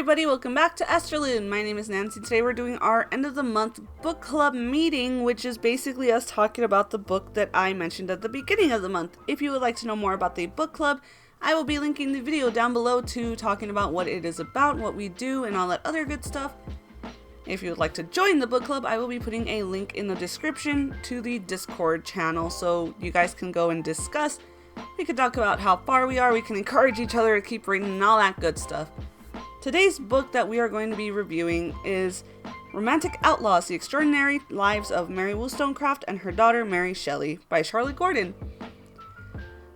everybody, welcome back to Astralune. My name is Nancy. Today we're doing our end of the month book club meeting, which is basically us talking about the book that I mentioned at the beginning of the month. If you would like to know more about the book club, I will be linking the video down below to talking about what it is about, what we do, and all that other good stuff. If you would like to join the book club, I will be putting a link in the description to the Discord channel so you guys can go and discuss. We can talk about how far we are, we can encourage each other to keep reading and all that good stuff. Today's book that we are going to be reviewing is Romantic Outlaws, The Extraordinary Lives of Mary Wollstonecraft and Her Daughter Mary Shelley by Charlotte Gordon.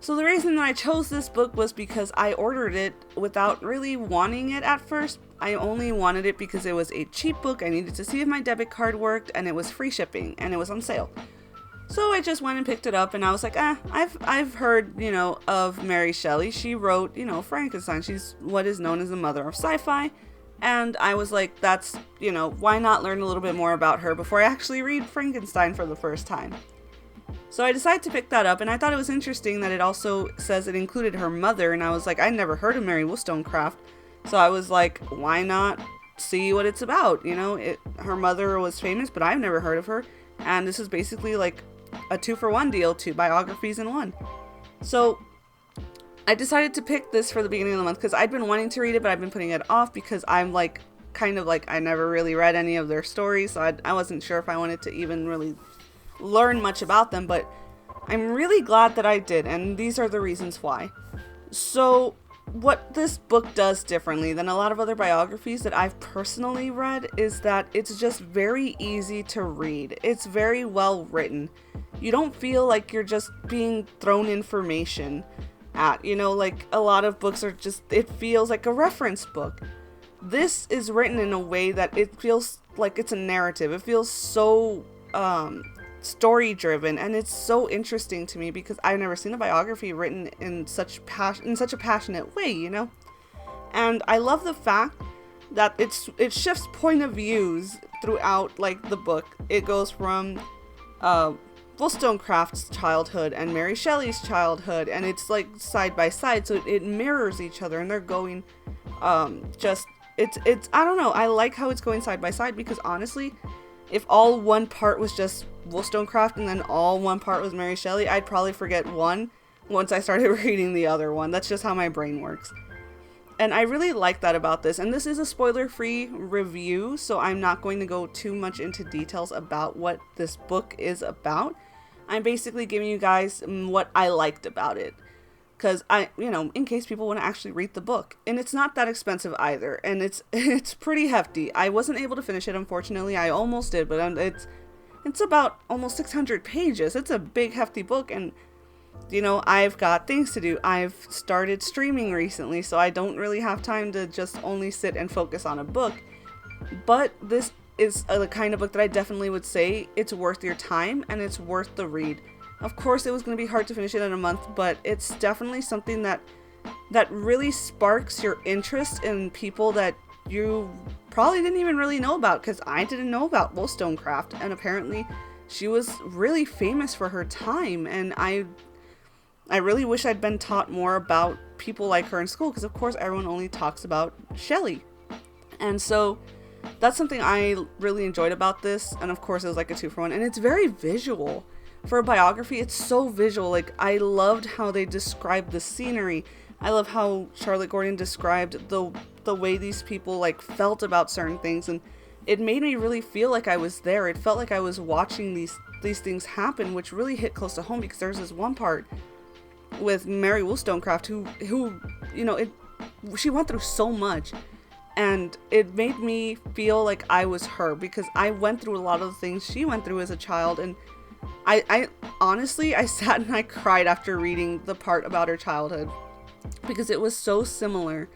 So the reason that I chose this book was because I ordered it without really wanting it at first. I only wanted it because it was a cheap book, I needed to see if my debit card worked, and it was free shipping, and it was on sale. So I just went and picked it up, and I was like, I've heard, of Mary Shelley. She wrote, Frankenstein. She's what is known as the mother of sci-fi. And I was like, that's, why not learn a little bit more about her before I actually read Frankenstein for the first time? So I decided to pick that up, and I thought it was interesting that it also says it included her mother, and I was like, I never heard of Mary Wollstonecraft. So I was like, why not see what it's about? Her mother was famous, but I've never heard of her. And this is basically like a 2-for-1 deal, 2 biographies in one. So I decided to pick this for the beginning of the month because I'd been wanting to read it, but I've been putting it off because I'm I never really read any of their stories, so I wasn't sure if I wanted to even really learn much about them, but I'm really glad that I did, and these are the reasons why. So what this book does differently than a lot of other biographies that I've personally read is that it's just very easy to read. It's very well written. You don't feel like you're just being thrown information at, like a lot of books are just, it feels like a reference book. This is written in a way that it feels like it's a narrative. It feels so story driven, and it's so interesting to me because I've never seen a biography written in such a passionate way, And I love the fact that it shifts point of views throughout the book. It goes from Wollstonecraft's childhood and Mary Shelley's childhood, and it's side by side, so it mirrors each other, and they're going it's I don't know, I like how it's going side by side because honestly, if all one part was just Wollstonecraft and then all one part was Mary Shelley, I'd probably forget one once I started reading the other one. That's just how my brain works. And I really like that about this. And this is a spoiler-free review, so I'm not going to go too much into details about what this book is about. I'm basically giving you guys what I liked about it. Because in case people want to actually read the book. And it's not that expensive either. And it's pretty hefty. I wasn't able to finish it, unfortunately. I almost did, but it's about almost 600 pages. It's a big, hefty book. And, I've got things to do. I've started streaming recently, so I don't really have time to just only sit and focus on a book. But this is the kind of book that I definitely would say it's worth your time and it's worth the read. Of course, it was going to be hard to finish it in a month, but it's definitely something that really sparks your interest in people that you probably didn't even really know about, because I didn't know about Wollstonecraft, and apparently she was really famous for her time, and I really wish I'd been taught more about people like her in school, because of course everyone only talks about Shelley. And so that's something I really enjoyed about this, and of course it was like a 2-for-1, and it's very visual. For a biography, it's so visual. I loved how they described the scenery. I love how Charlotte Gordon described the way these people felt about certain things, and it made me really feel like I was there. It felt like I was watching these things happen, which really hit close to home because there's this one part with Mary Wollstonecraft who she went through so much, and it made me feel like I was her because I went through a lot of the things she went through as a child, and I honestly, I sat and I cried after reading the part about her childhood because it was so similar,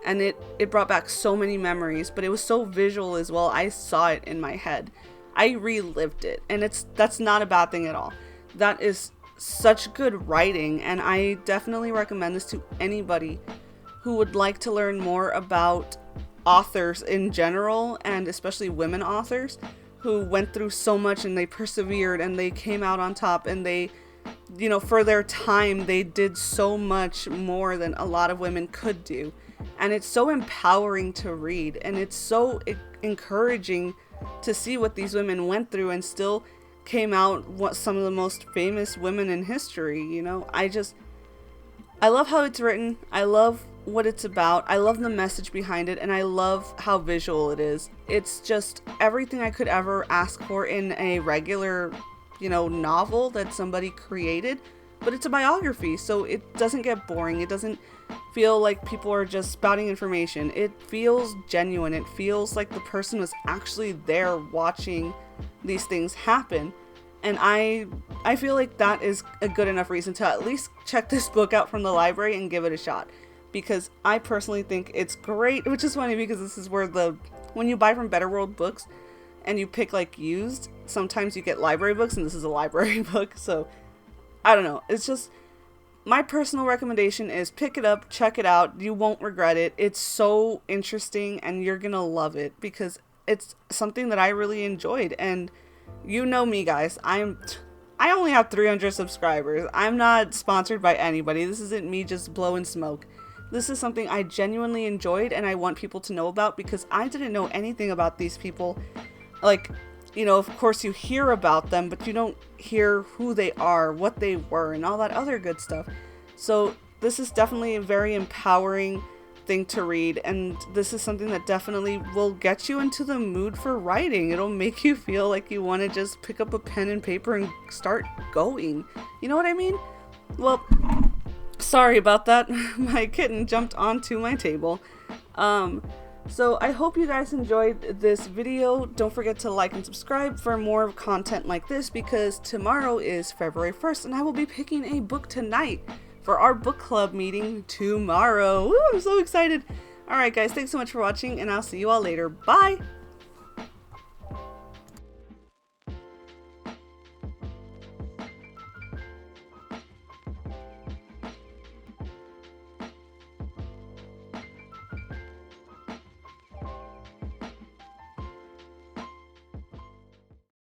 and it brought back so many memories, but it was so visual as well. I saw it in my head. I relived it, and that's not a bad thing at all. That is such good writing, and I definitely recommend this to anybody who would like to learn more about authors in general, and especially women authors who went through so much and they persevered and they came out on top, and they, for their time, they did so much more than a lot of women could do. and it's so empowering to read, and it's so encouraging to see what these women went through and still came out some of the most famous women in history. You know, I love how it's written. I love what it's about. I love the message behind it, and I love how visual it is. It's just everything I could ever ask for in a regular, you know, novel that somebody created, but it's a biography, so it doesn't get boring. It doesn't feel like people are just spouting information. It feels genuine. It feels like the person was actually there watching these things happen. And I feel like that is a good enough reason to at least check this book out from the library and give it a shot, because I personally think it's great, which is funny because this is where when you buy from Better World Books and you pick like used, sometimes you get library books, and this is a library book. So I don't know. It's just, my personal recommendation is pick it up, check it out. You won't regret it. It's so interesting and you're gonna love it because it's something that I really enjoyed. And you know me, guys, I only have 300 subscribers. I'm not sponsored by anybody. This isn't me just blowing smoke. This is something I genuinely enjoyed and I want people to know about, because I didn't know anything about these people. Like, you know, of course you hear about them, but you don't hear who they are, what they were, and all that other good stuff. So this is definitely a very empowering thing to read, and this is something that definitely will get you into the mood for writing. It'll make you feel like you want to just pick up a pen and paper and start going. You know what I mean? Well, sorry about that. My kitten jumped onto my table. So I hope you guys enjoyed this video. Don't forget to like and subscribe for more content like this, because tomorrow is February 1st and I will be picking a book tonight for our book club meeting tomorrow. Woo, I'm so excited. Alright guys, thanks so much for watching, and I'll see you all later. Bye!